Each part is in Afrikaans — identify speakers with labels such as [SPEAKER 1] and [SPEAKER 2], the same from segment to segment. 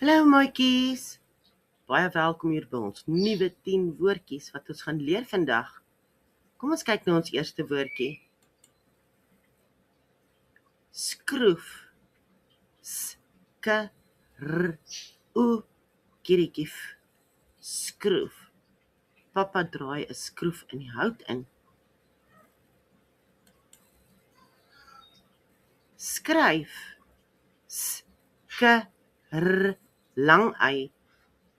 [SPEAKER 1] Hallo maatjies, baie welkom hier by ons nuwe 10 woordjies wat ons gaan leer vandag. Kom ons kyk na ons eerste woordjie. Skroef. Skroef. Skroef. Papa draai 'n skroef in die hout in. Skryf. Lang ei.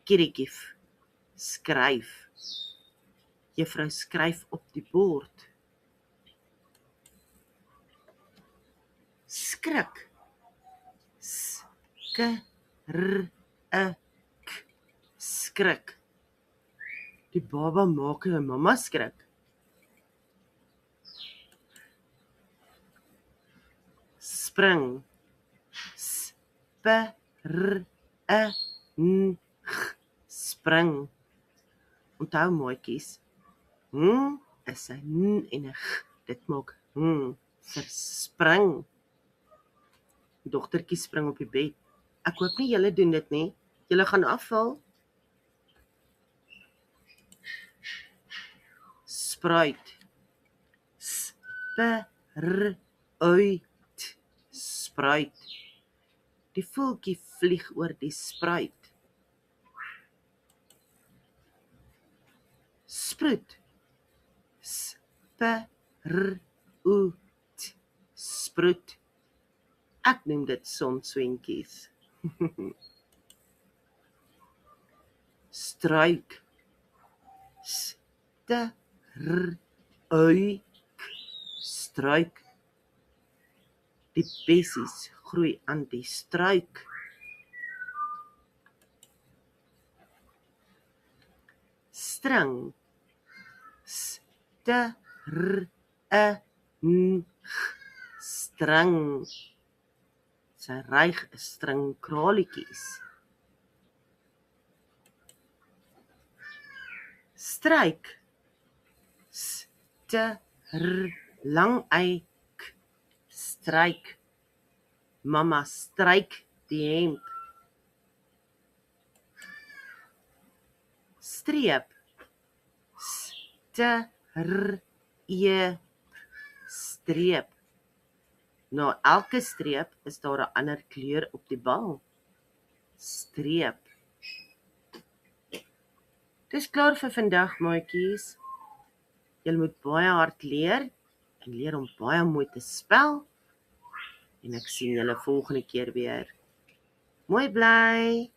[SPEAKER 1] Kirikief. Skryf. Juffrou skryf op die bord. Skrik. Skrik. Die baba maak en mamma skrik. Spring. Spring. Onthou maatjies, is 'n n en 'n g. Dit maak vir spring. Dogtertjie spring op die bed. Ek hoop nie julle doen dit nie. Julle gaan afval. Spruit. Spruit. Die voeltjie vlieg oor die spruit. Sproet. Sproet. Ek noem dit sonswentjies. Struik. Struik. Die bessies groei aan die struik. String. String. Sy ryg 'n string kralietjies. Stryk. Lang ei. Stryk. Mama stryk die hemp. Streep. Streep. Na elke streep is daar 'n ander kleur op die bal. Streep. Dis klaar vir vandag, maatjies. Julle moet baie hard leer en leer om baie mooi te spel. En ek sien julle volgende keer weer. Mooi bly!